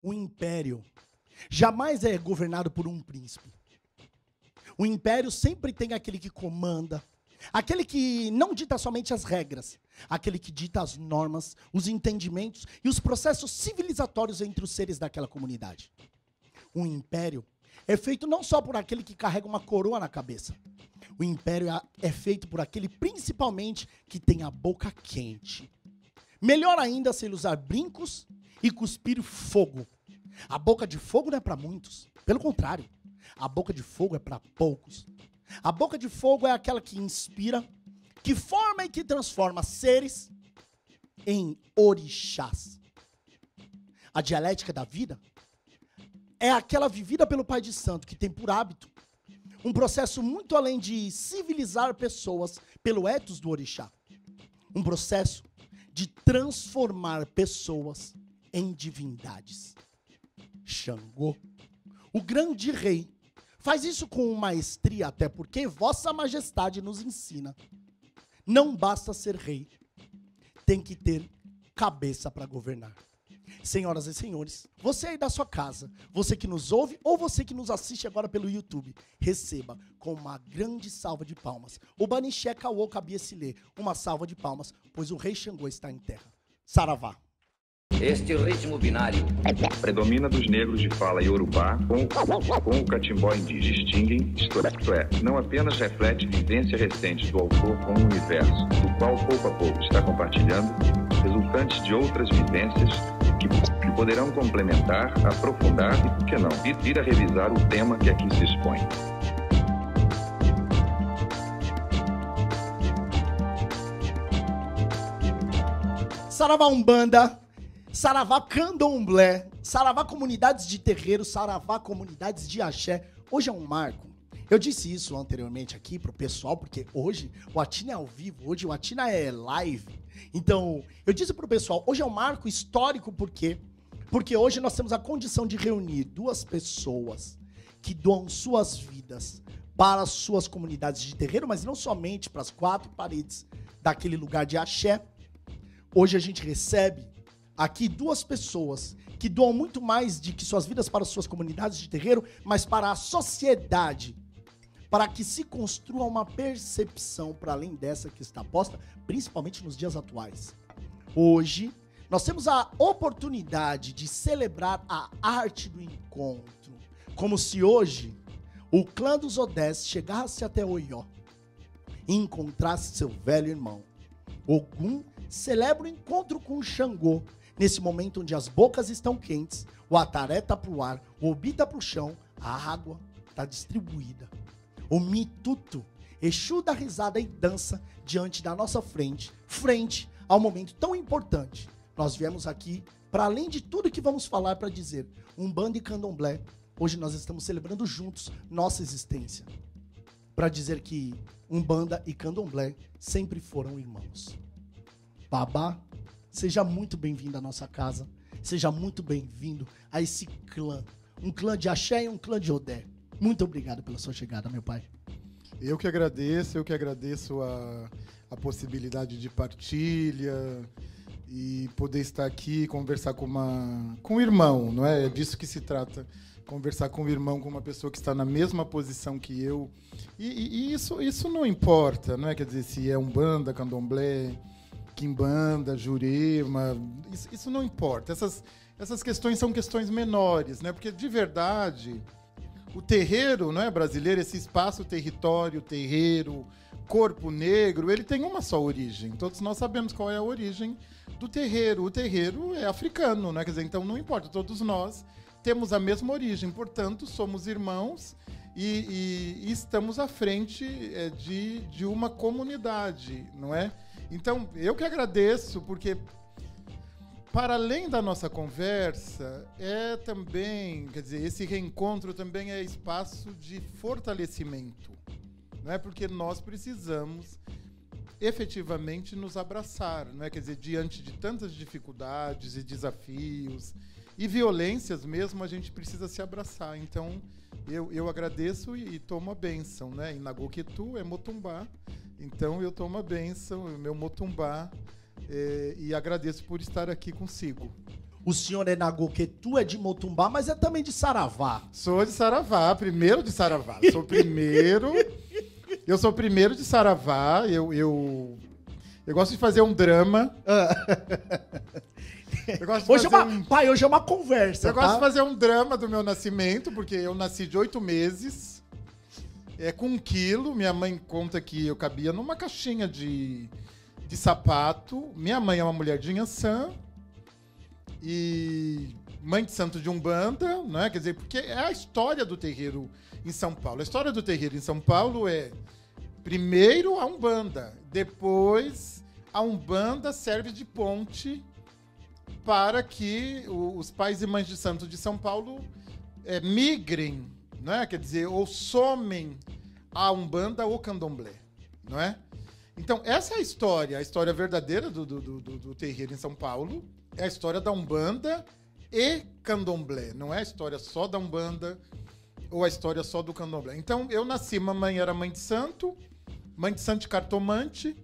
O império jamais é governado por um príncipe. O império sempre tem aquele que comanda, aquele que não dita somente as regras, aquele que dita as normas, os entendimentos e os processos civilizatórios entre os seres daquela comunidade. O império é feito não só por aquele que carrega uma coroa na cabeça. O império é feito por aquele, principalmente, que tem a boca quente. Melhor ainda se ele usar brincos e cuspir fogo. A boca de fogo não é para muitos. Pelo contrário, a boca de fogo é para poucos. A boca de fogo é aquela que inspira, que forma e que transforma seres em orixás. A dialética da vida é aquela vivida pelo Pai de Santo, que tem por hábito um processo muito além de civilizar pessoas pelo ethos do orixá. Um processo de transformar pessoas em divindades. Xangô, o grande rei, faz isso com maestria, até porque Vossa Majestade nos ensina. Não basta ser rei, tem que ter cabeça para governar. Senhoras e senhores, você aí da sua casa, você que nos ouve ou você que nos assiste agora pelo YouTube, receba com uma grande salva de palmas o Banixé Kaô Kabiesile, uma salva de palmas, pois o rei Xangô está em terra. Saravá. Este ritmo binário predomina dos negros de fala iorubá com o catimbó indígena. Distinguem, isto é, não apenas reflete vivência recente do autor com o universo, do qual pouco a pouco está compartilhando, resultantes de outras vivências que poderão complementar, aprofundar e, por que não, vir a revisar o tema que aqui se expõe. Saravá Umbanda, Saravá Candomblé, Saravá comunidades de terreiro, Saravá comunidades de axé. Hoje é um marco. Eu disse isso anteriormente aqui pro pessoal, porque hoje o Atina é ao vivo, hoje o Atina é live. Então, eu disse pro pessoal, hoje é um marco histórico, por quê? Porque hoje nós temos a condição de reunir duas pessoas que doam suas vidas para as suas comunidades de terreiro, mas não somente para as quatro paredes daquele lugar de axé. Hoje a gente recebe aqui duas pessoas que doam muito mais de que suas vidas para as suas comunidades de terreiro, mas para a sociedade, para que se construa uma percepção para além dessa que está posta, principalmente nos dias atuais. Hoje, nós temos a oportunidade de celebrar a arte do encontro, como se hoje o clã dos Odés chegasse até Oió e encontrasse seu velho irmão. Ogum celebra o encontro com Xangô, nesse momento onde as bocas estão quentes, o ataré está para o ar, o obi está para o chão, a água está distribuída. O mituto, Exu dá risada e dança diante da nossa frente ao momento tão importante. Nós viemos aqui, para além de tudo que vamos falar, para dizer, Umbanda e Candomblé, hoje nós estamos celebrando juntos nossa existência. Para dizer que Umbanda e Candomblé sempre foram irmãos. Babá, seja muito bem-vindo à nossa casa, seja muito bem-vindo a esse clã, um clã de axé e um clã de odé. Muito obrigado pela sua chegada, meu pai. Eu que agradeço a possibilidade de partilha e poder estar aqui e conversar com um irmão, não é? É disso que se trata, conversar com um irmão, com uma pessoa que está na mesma posição que eu. E isso não importa, não é? Quer dizer, se é Umbanda, Candomblé, Quimbanda, Jurema, isso não importa. Essas questões são questões menores, né? Porque, de verdade, o terreiro, não é, brasileiro, esse espaço, território, terreiro, corpo negro, ele tem uma só origem. Todos nós sabemos qual é a origem do terreiro. O terreiro é africano, né? Quer dizer, então não importa, todos nós temos a mesma origem, portanto, somos irmãos e estamos à frente de uma comunidade, não é? Então, eu que agradeço, porque para além da nossa conversa, é também, quer dizer, esse reencontro também é espaço de fortalecimento, não é? Porque nós precisamos efetivamente nos abraçar, não é? Quer dizer, diante de tantas dificuldades e desafios e violências mesmo, a gente precisa se abraçar. Então, eu agradeço e tomo a bênção, né? Inagoketu é Motumbá, então eu tomo a bênção, meu Motumbá, e agradeço por estar aqui consigo. O senhor é Nagoquetu, é de Motumbá, mas é também de Saravá. Sou de Saravá, primeiro de Saravá. Sou primeiro. Eu sou primeiro de Saravá. Eu gosto de fazer um drama. Eu gosto de Hoje fazer Pai, hoje é uma conversa, Eu gosto de fazer um drama do meu nascimento, porque eu nasci de 8 meses. Com 1 quilo. Minha mãe conta que eu cabia numa caixinha de sapato. Minha mãe é uma mulher de Inhaçã. E mãe de santo de Umbanda, né? Quer dizer, porque é a história do terreiro em São Paulo. A história do terreiro em São Paulo é, primeiro, a Umbanda. Depois, a Umbanda serve de ponte para que os pais e mães de santo de São Paulo migrem, né? Quer dizer, ou somem a Umbanda ou Candomblé, não é? Então, essa é a história verdadeira do terreiro em São Paulo. É a história da Umbanda e Candomblé. Não é a história só da Umbanda ou a história só do Candomblé. Então, eu nasci, mamãe era mãe de santo de cartomante.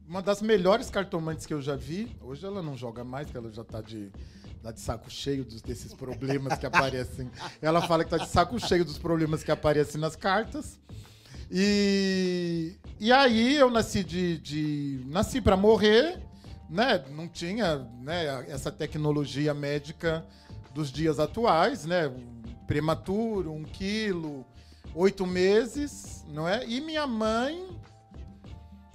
Uma das melhores cartomantes que eu já vi. Hoje ela não joga mais, porque ela já tá de saco cheio desses problemas que aparecem. Ela fala que tá de saco cheio dos problemas que aparecem nas cartas. E aí eu nasci nasci para morrer, né? Não tinha, né, essa tecnologia médica dos dias atuais, né? Prematuro, 1 quilo, 8 meses, não é? E minha mãe,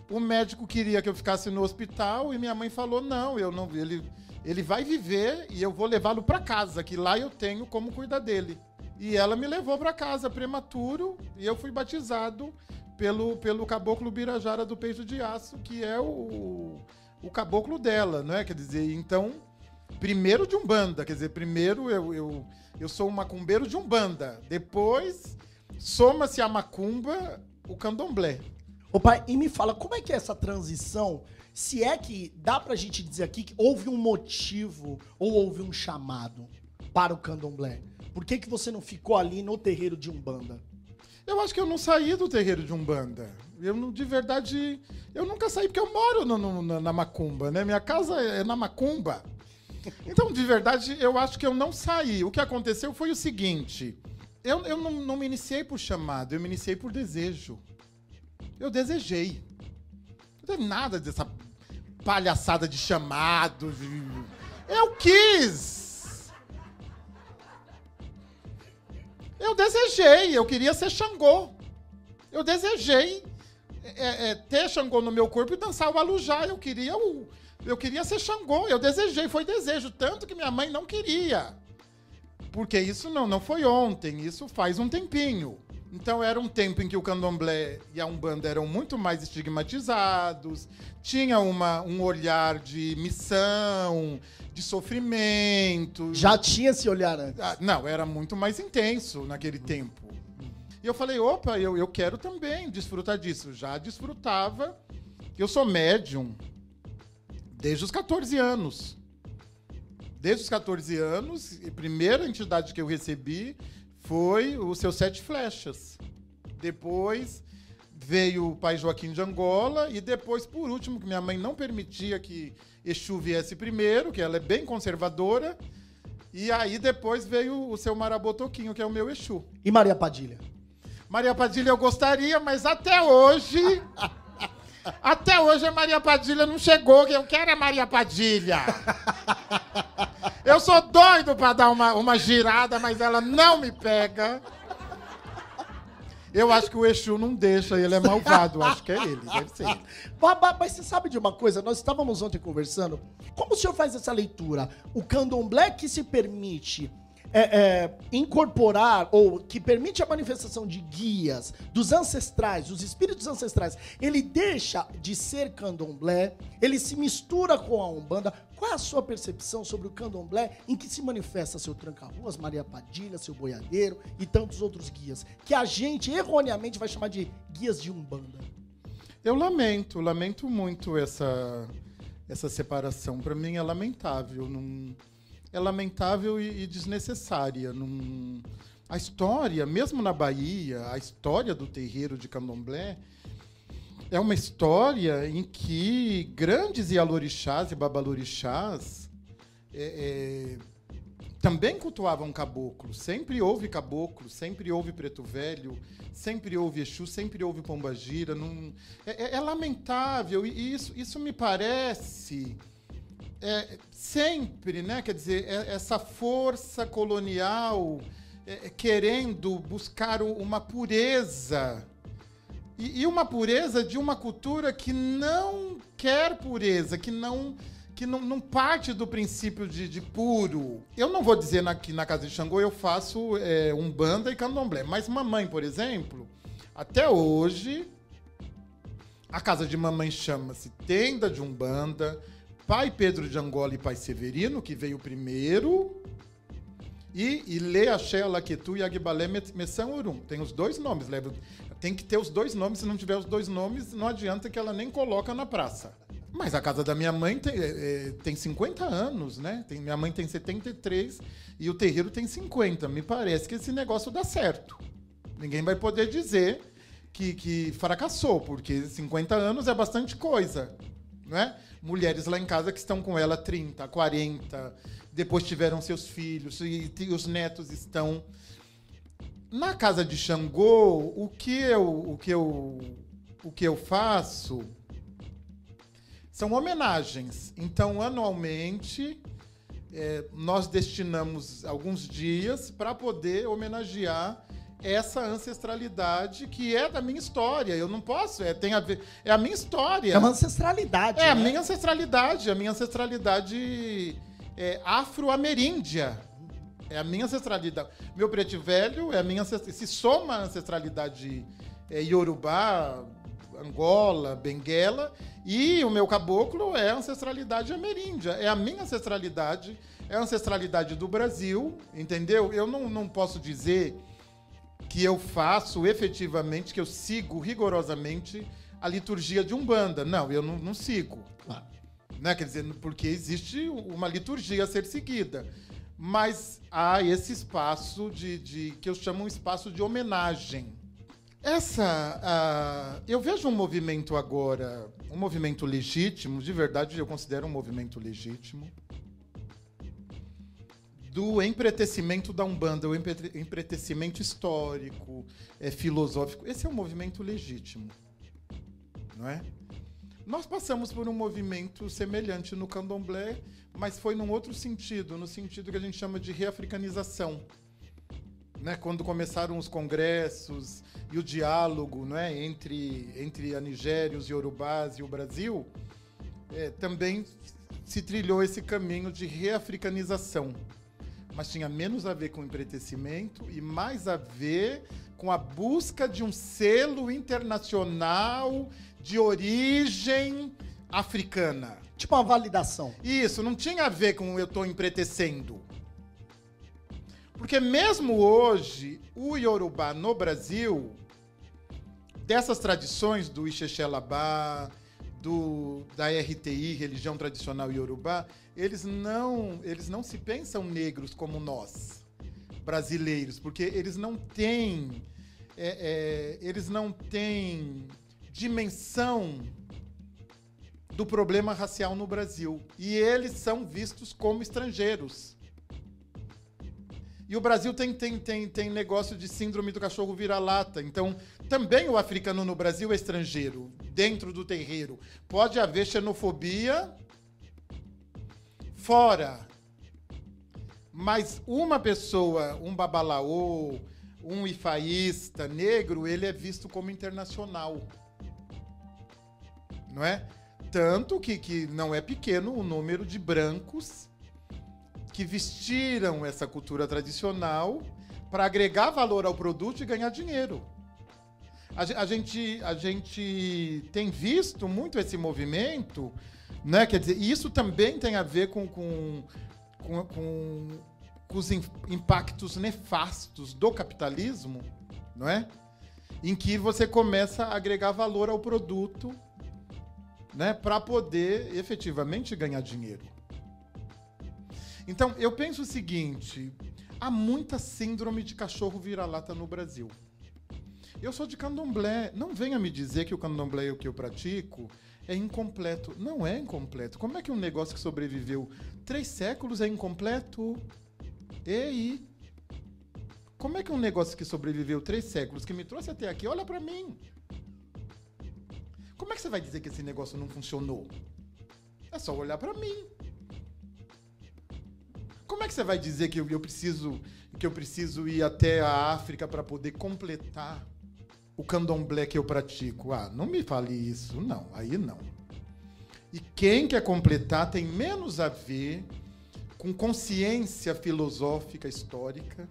o médico queria que eu ficasse no hospital e minha mãe falou, não, ele vai viver e eu vou levá-lo para casa, que lá eu tenho como cuidar dele. E ela me levou para casa prematuro e eu fui batizado pelo caboclo Birajara do Peito de Aço, que é o caboclo dela, não é? Quer dizer, então, primeiro de Umbanda, quer dizer, primeiro eu sou um macumbeiro de Umbanda, depois soma-se a macumba o candomblé. Ô pai, e me fala, como é que é essa transição? Se é que dá pra gente dizer aqui que houve um motivo ou houve um chamado para o candomblé? Por que você não ficou ali no terreiro de Umbanda? Eu acho que eu não saí do terreiro de Umbanda. De verdade, eu nunca saí, porque eu moro na macumba, né? Minha casa é na macumba. Então, de verdade, eu acho que eu não saí. O que aconteceu foi o seguinte. Eu não me iniciei por chamado, eu me iniciei por desejo. Eu desejei. Não teve nada dessa palhaçada de chamado. Eu quis. Eu desejei, eu queria ser Xangô. Eu desejei ter Xangô no meu corpo e dançar o alujá. Eu queria ser Xangô, eu desejei, foi desejo. Tanto que minha mãe não queria. Porque isso não foi ontem, isso faz um tempinho. Então era um tempo em que o candomblé e a Umbanda eram muito mais estigmatizados, tinha um olhar de missão, de sofrimento. Já tinha esse olhar antes? Não, era muito mais intenso naquele tempo. E eu falei, opa, eu quero também desfrutar disso. Já desfrutava. Eu sou médium desde os 14 anos. Desde os 14 anos, a primeira entidade que eu recebi foi o Seu Sete Flechas. Depois veio o Pai Joaquim de Angola e depois, por último, que minha mãe não permitia que Exu viesse primeiro, que ela é bem conservadora, e aí depois veio o Seu Marabotoquinho, que é o meu Exu. E Maria Padilha? Maria Padilha eu gostaria, mas até hoje a Maria Padilha não chegou, que eu quero a Maria Padilha. Eu sou doido pra dar uma girada, mas ela não me pega. Eu acho que o Exu não deixa, ele é malvado. Acho que é ele, deve ser ele. Mas você sabe de uma coisa? Nós estávamos ontem conversando. Como o senhor faz essa leitura? O candomblé que se permite incorporar, ou que permite a manifestação de guias, dos ancestrais, dos espíritos ancestrais, ele deixa de ser candomblé, ele se mistura com a Umbanda. Qual é a sua percepção sobre o candomblé em que se manifesta seu Tranca-Ruas, Maria Padilha, seu Boiadeiro e tantos outros guias, que a gente erroneamente vai chamar de guias de Umbanda? Eu lamento muito essa separação. Para mim é lamentável. É lamentável e desnecessária. A história, mesmo na Bahia, a história do terreiro de candomblé é uma história em que grandes Ialorixás e Babalorixás também cultuavam caboclo. Sempre houve caboclo, sempre houve preto velho, sempre houve Exu, sempre houve pombagira. Não, é lamentável, e isso me parece sempre, né? Quer dizer, essa força colonial querendo buscar uma pureza, e uma pureza de uma cultura que não quer pureza, que não parte do princípio de puro. Eu não vou dizer que na casa de Xangô eu faço umbanda e candomblé, mas mamãe, por exemplo, até hoje, a casa de mamãe chama-se Tenda de Umbanda, Pai Pedro de Angola e Pai Severino, que veio primeiro, e Lê Axé Alaquetu e Agbalé Messão Urum. Tem os dois nomes, tem que ter os dois nomes, se não tiver os dois nomes, não adianta que ela nem coloca na praça. Mas a casa da minha mãe tem 50 anos, né? Minha mãe tem 73 e o terreiro tem 50. Me parece que esse negócio dá certo. Ninguém vai poder dizer que fracassou, porque 50 anos é bastante coisa, né? Mulheres lá em casa que estão com ela 30, 40, depois tiveram seus filhos e os netos estão... Na casa de Xangô, o que eu faço são homenagens. Então, anualmente, nós destinamos alguns dias para poder homenagear essa ancestralidade que é da minha história. Eu não posso, tem a ver, é a minha história. É uma ancestralidade. A minha ancestralidade, afro-ameríndia. É a minha ancestralidade. Meu preto velho é a minha se soma a ancestralidade iorubá, Angola, Benguela, e o meu caboclo é a ancestralidade ameríndia. É a minha ancestralidade, é a ancestralidade do Brasil, entendeu? Eu não posso dizer que eu faço efetivamente, que eu sigo rigorosamente a liturgia de Umbanda. Não, eu não sigo. Claro. Né? Quer dizer, porque existe uma liturgia a ser seguida. Mas há esse espaço que eu chamo um espaço de homenagem. Eu vejo um movimento agora, um movimento legítimo, de verdade eu considero um movimento legítimo, do empretecimento da Umbanda, o empretecimento histórico, filosófico. Esse é um movimento legítimo, não é? Nós passamos por um movimento semelhante no candomblé, mas foi num outro sentido, no sentido que a gente chama de reafricanização. Né? Quando começaram os congressos e o diálogo, né, entre a Nigéria, os iorubás e o Brasil, também se trilhou esse caminho de reafricanização. Mas tinha menos a ver com o empretecimento e mais a ver com a busca de um selo internacional de origem africana. Tipo uma validação. Isso, não tinha a ver com eu estou empretecendo. Porque mesmo hoje, o Iorubá no Brasil, dessas tradições do Ixexelabá, da RTI, religião tradicional Iorubá, eles não se pensam negros como nós, brasileiros, porque eles não têm dimensão do problema racial no Brasil. E eles são vistos como estrangeiros. E o Brasil tem negócio de síndrome do cachorro vira-lata. Então, também o africano no Brasil é estrangeiro, dentro do terreiro. Pode haver xenofobia fora. Mas uma pessoa, um babalaô, um ifaísta negro, ele é visto como internacional. Não é? Tanto que não é pequeno o número de brancos que vestiram essa cultura tradicional para agregar valor ao produto e ganhar dinheiro. A gente tem visto muito esse movimento, né? Quer dizer, isso também tem a ver com os impactos nefastos do capitalismo, não é? Em que você começa a agregar valor ao produto, né? Para poder efetivamente ganhar dinheiro. Então, eu penso o seguinte, há muita síndrome de cachorro vira-lata no Brasil. Eu sou de candomblé. Não venha me dizer que o candomblé que eu pratico é incompleto. Não é incompleto. Como é que um negócio que sobreviveu 3 séculos é incompleto? Ei! Como é que um negócio que sobreviveu 3 séculos, que me trouxe até aqui, olha pra mim. Como é que você vai dizer que esse negócio não funcionou? É só olhar pra mim. Como é que você vai dizer que eu preciso ir até a África para poder completar o candomblé que eu pratico? Ah, não me fale isso, não. Aí não. E quem quer completar tem menos a ver com consciência filosófica histórica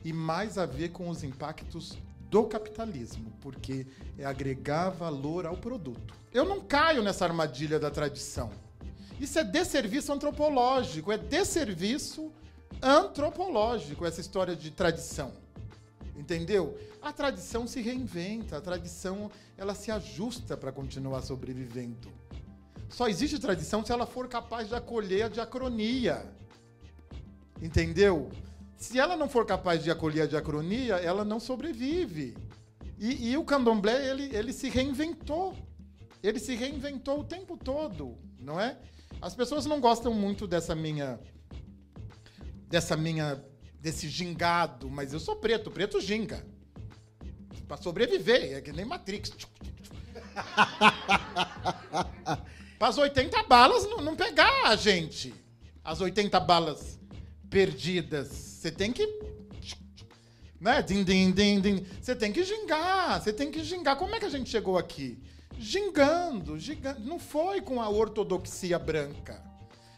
e mais a ver com os impactos do capitalismo, porque é agregar valor ao produto. Eu não caio nessa armadilha da tradição. Isso é desserviço antropológico, é desserviço antropológico, essa história de tradição. Entendeu? A tradição se reinventa, a tradição ela se ajusta para continuar sobrevivendo. Só existe tradição se ela for capaz de acolher a diacronia. Entendeu? Se ela não for capaz de acolher a diacronia, ela não sobrevive. E o candomblé, ele se reinventou. Ele se reinventou o tempo todo, não é? As pessoas não gostam muito desse gingado, mas eu sou preto ginga. Pra sobreviver, é que nem Matrix. Para as 80 balas não pegar a gente. As 80 balas perdidas. Você tem que... né? Din, din, din, din. Você tem que gingar. Como é que a gente chegou aqui? Gingando. Não foi com a ortodoxia branca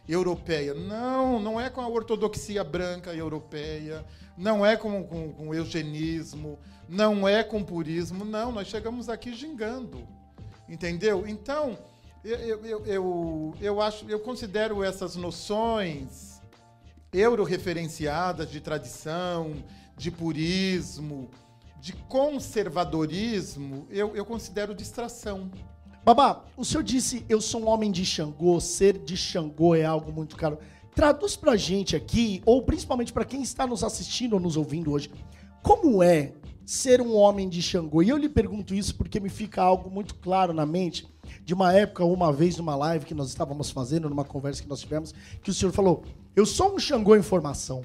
europeia. Não é com a ortodoxia branca europeia. Não é com o eugenismo. Não é com o purismo. Não, nós chegamos aqui gingando. Entendeu? Então, eu considero essas noções euro-referenciadas de tradição, de purismo, de conservadorismo, eu considero distração. Babá, o senhor disse, eu sou um homem de Xangô, ser de Xangô é algo muito caro. Traduz pra gente aqui, ou principalmente pra quem está nos assistindo ou nos ouvindo hoje, como é ser um homem de Xangô? E eu lhe pergunto isso porque me fica algo muito claro na mente, de uma época, uma vez, numa live que nós estávamos fazendo, numa conversa que nós tivemos, que o senhor falou, eu sou um Xangô em formação.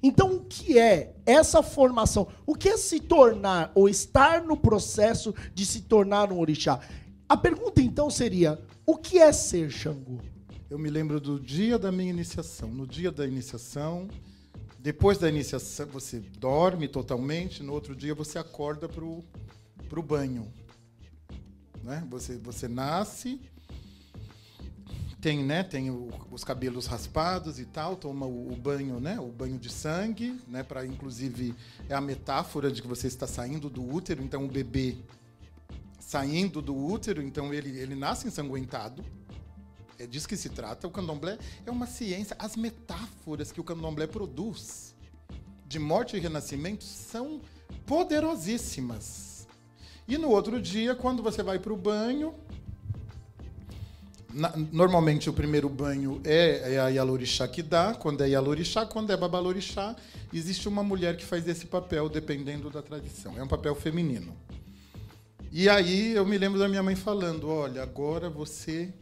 Então, o que é essa formação? O que é se tornar ou estar no processo de se tornar um orixá? A pergunta, então, seria, o que é ser Xangô? Eu me lembro do dia da minha iniciação. No dia da iniciação, depois da iniciação, você dorme totalmente, no outro dia você acorda pro banho. Né? Você nasce... Tem os cabelos raspados e tal, toma o banho, né? O banho de sangue, né? Para inclusive é a metáfora de que você está saindo do útero, então o bebê saindo do útero, então ele nasce ensanguentado. É disso que se trata. O candomblé é uma ciência. As metáforas que o candomblé produz de morte e renascimento são poderosíssimas. E no outro dia, quando você vai para o banho, normalmente o primeiro banho é a Yalorixá que dá, quando é Yalorixá, quando é Babalorixá, existe uma mulher que faz esse papel, dependendo da tradição. É um papel feminino. E aí eu me lembro da minha mãe falando, olha, agora você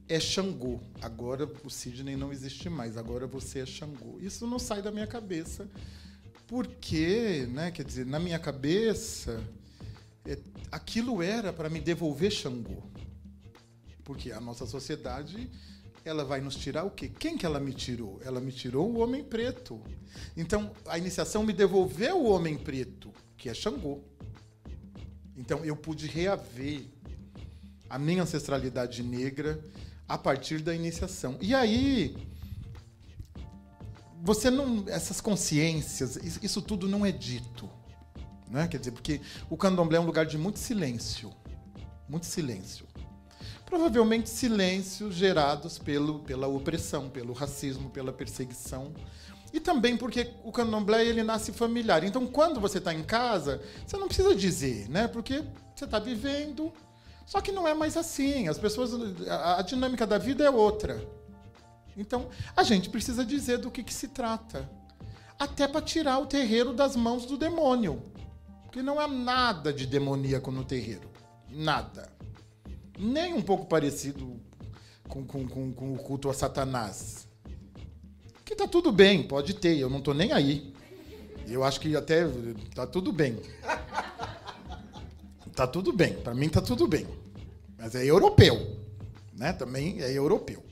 é Xangô, agora o Sidney não existe mais, agora você é Xangô. Isso não sai da minha cabeça, porque, né, quer dizer, na minha cabeça, aquilo era para me devolver Xangô. Porque a nossa sociedade, ela vai nos tirar o quê? Quem que ela me tirou? Ela me tirou o homem preto. Então, a iniciação me devolveu o homem preto, que é Xangô. Então, eu pude reaver a minha ancestralidade negra a partir da iniciação. E aí, essas consciências, isso tudo não é dito. Né? Quer dizer, porque o candomblé é um lugar de muito silêncio. Muito silêncio. Provavelmente silêncios gerados pela opressão, pelo racismo, pela perseguição. E também porque o candomblé ele nasce familiar. Então, quando você está em casa, você não precisa dizer, né? Porque você está vivendo. Só que não é mais assim. As pessoas, a dinâmica da vida é outra. Então, a gente precisa dizer do que se trata. Até para tirar o terreiro das mãos do demônio. Porque não há nada de demoníaco no terreiro. Nada. Nem um pouco parecido com o culto a Satanás. Que tá tudo bem, pode ter, eu não tô nem aí. Eu acho que até tá tudo bem. Tá tudo bem, para mim tá tudo bem. Mas é europeu, né? Também é europeu.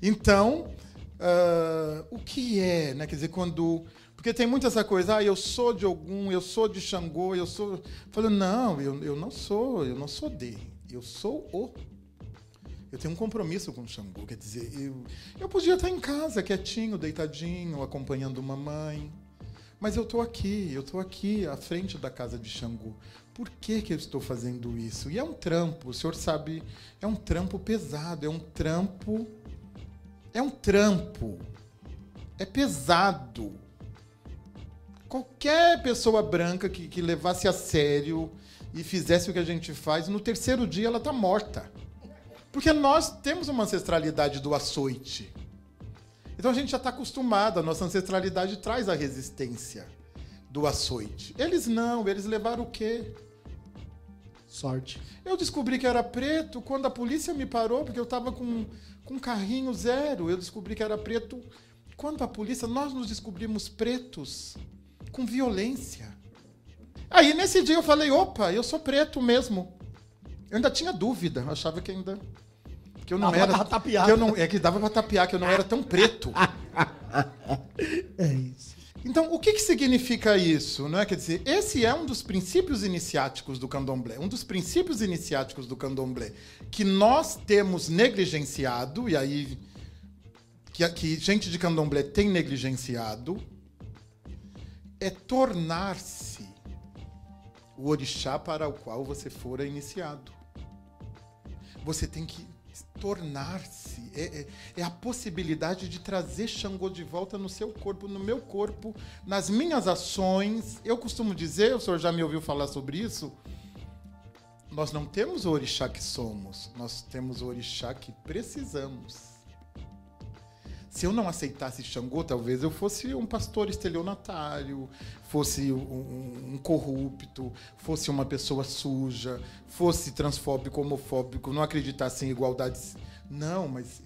Então, o que é, né? Quer dizer, quando... Porque tem muito essa coisa, eu sou de Ogum, eu sou de Xangô, eu sou... Eu falo, não, eu não sou de, eu sou o... Eu tenho um compromisso com o Xangô, quer dizer, eu podia estar em casa, quietinho, deitadinho, acompanhando mamãe, mas eu estou aqui à frente da casa de Xangô. Por que eu estou fazendo isso? E é um trampo, o senhor sabe, é um trampo pesado, é pesado. Qualquer pessoa branca que levasse a sério e fizesse o que a gente faz, no terceiro dia ela está morta. Porque nós temos uma ancestralidade do açoite. Então a gente já está acostumado, a nossa ancestralidade traz a resistência do açoite. Eles não, eles levaram o quê? Sorte. Eu descobri que era preto quando a polícia me parou, porque eu estava com um carrinho zero. Eu descobri que era preto quando a polícia... Nós nos descobrimos pretos com violência. Aí nesse dia eu falei, opa, eu sou preto mesmo. Eu ainda tinha dúvida, achava que ainda... Que eu não era... Tapear. Que dava para tapear, que eu não era tão preto. É isso. Então, o que significa isso? Não é? Quer dizer, esse é um dos princípios iniciáticos do candomblé. Um dos princípios iniciáticos do candomblé que nós temos negligenciado, e aí que gente de candomblé tem negligenciado, é tornar-se o orixá para o qual você fora iniciado. Você tem que tornar-se. É a possibilidade de trazer Xangô de volta no seu corpo, no meu corpo, nas minhas ações. Eu costumo dizer, o senhor já me ouviu falar sobre isso, nós não temos o orixá que somos, nós temos o orixá que precisamos. Se eu não aceitasse Xangô, talvez eu fosse um pastor estelionatário, fosse um corrupto, fosse uma pessoa suja, fosse transfóbico, homofóbico, não acreditasse em igualdade. Não, mas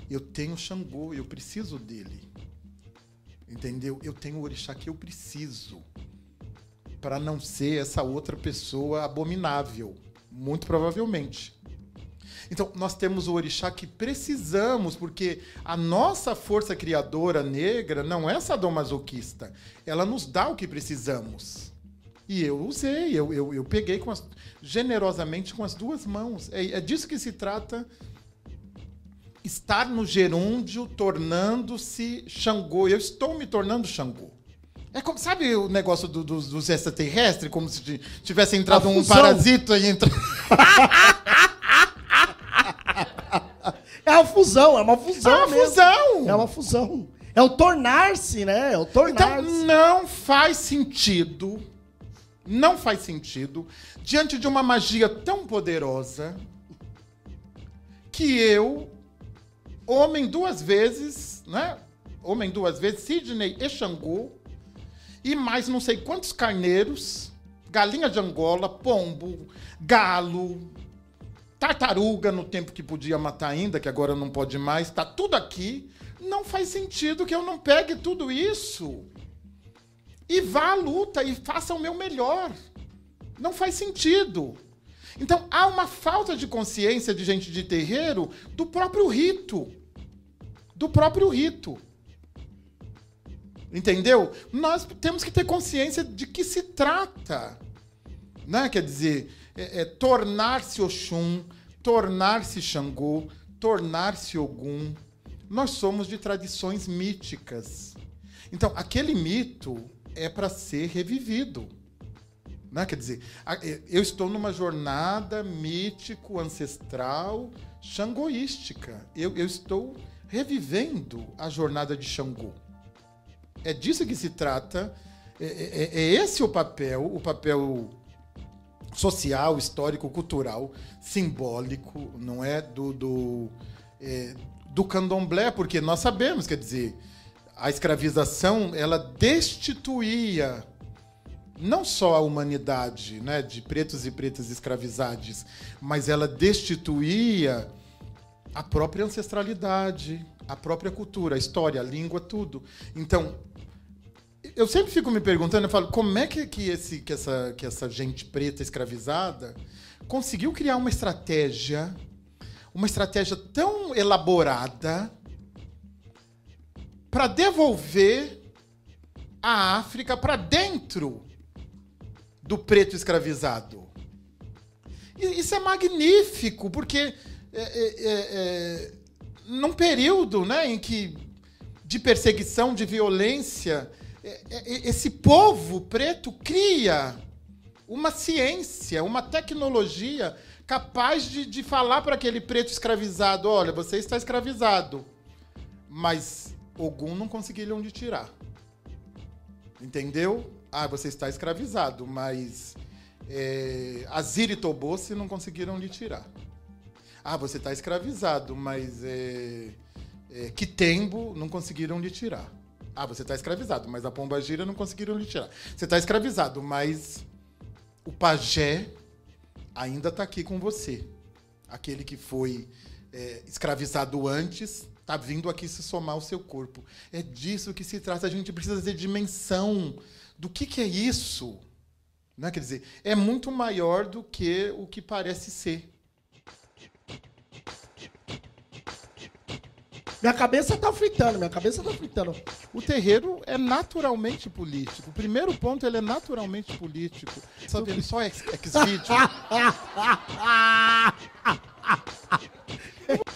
eu tenho Xangô, eu preciso dele. Entendeu? Eu tenho o orixá que eu preciso para não ser essa outra pessoa abominável, muito provavelmente. Então, nós temos o orixá que precisamos, porque a nossa força criadora negra não é sadomasoquista. Ela nos dá o que precisamos. E eu usei, eu peguei generosamente com as duas mãos. É disso que se trata estar no gerúndio, tornando-se Xangô. Eu estou me tornando Xangô. É como, sabe o negócio dos extraterrestres? Como se tivesse entrado um parasita e entrado... É uma fusão mesmo. É uma fusão. É o tornar-se, né? É o tornar-se. Então, não faz sentido, diante de uma magia tão poderosa, que eu, homem duas vezes, Sidney e Xangô, e mais não sei quantos carneiros, galinha de Angola, pombo, galo, tartaruga no tempo que podia matar ainda, que agora não pode mais, tá tudo aqui. Não faz sentido que eu não pegue tudo isso e vá à luta e faça o meu melhor. Não faz sentido. Então, há uma falta de consciência de gente de terreiro do próprio rito. Entendeu? Nós temos que ter consciência de que se trata. Né? Quer dizer, tornar-se Oxum, tornar-se Xangô, tornar-se Ogum. Nós somos de tradições míticas. Então, aquele mito é para ser revivido. Né? Quer dizer, eu estou numa jornada mítico-ancestral xangoística. Eu estou revivendo a jornada de Xangô. É disso que se trata. É esse o papel social, histórico, cultural, simbólico, não é? Do candomblé, porque nós sabemos, quer dizer, a escravização, ela destituía, não só a humanidade, né, de pretos e pretas escravizados, mas ela destituía a própria ancestralidade, a própria cultura, a história, a língua, tudo. Então, eu sempre fico me perguntando, eu falo, como é que essa gente preta escravizada conseguiu criar uma estratégia tão elaborada para devolver a África para dentro do preto escravizado. Isso é magnífico, porque num período, né, em que de perseguição, de violência, esse povo preto cria uma ciência, uma tecnologia capaz de falar para aquele preto escravizado, olha, você está escravizado, mas Ogum não conseguiram lhe tirar. Entendeu? Ah, você está escravizado, mas Azir e Tobosse não conseguiram lhe tirar. Ah, você está escravizado, mas Quitembo não conseguiram lhe tirar. Ah, você está escravizado, mas a Pombagira não conseguiram lhe tirar. Você está escravizado, mas o pajé ainda está aqui com você. Aquele que foi escravizado antes está vindo aqui se somar ao seu corpo. É disso que se trata. A gente precisa ter dimensão do que é isso. Não é? Quer dizer, é muito maior do que o que parece ser. Minha cabeça tá fritando. O terreiro é naturalmente político. O primeiro ponto, ele é naturalmente político. Sabe, ele só é ex-vídeo.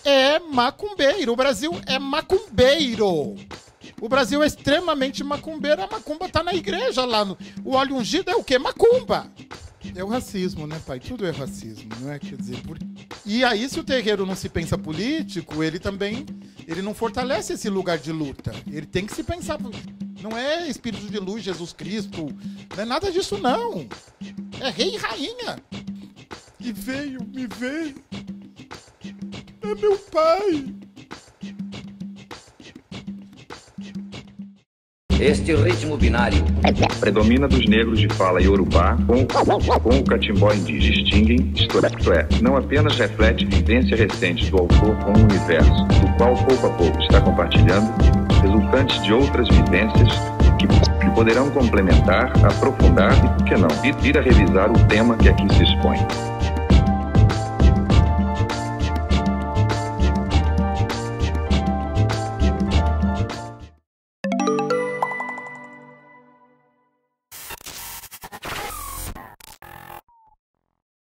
É macumbeiro. O Brasil é macumbeiro. O Brasil é extremamente macumbeiro. A macumba tá na igreja lá. O óleo ungido é o quê? Macumba. É o racismo, né, pai? Tudo é racismo, não é? Quer dizer, E aí, se o terreiro não se pensa político, ele não fortalece esse lugar de luta. Ele tem que se pensar. Não é espírito de luz, Jesus Cristo. Não é nada disso, não. É rei e rainha. E veio me ver. É meu pai. Este ritmo binário Predomina dos negros de fala iorubá com o catimbó indígena. Distinguem, isto é, não apenas reflete vivência recente do autor com o universo, do qual pouco a pouco está compartilhando, resultantes de outras vivências que poderão complementar, aprofundar e, por que não, vir a revisar o tema que aqui se expõe.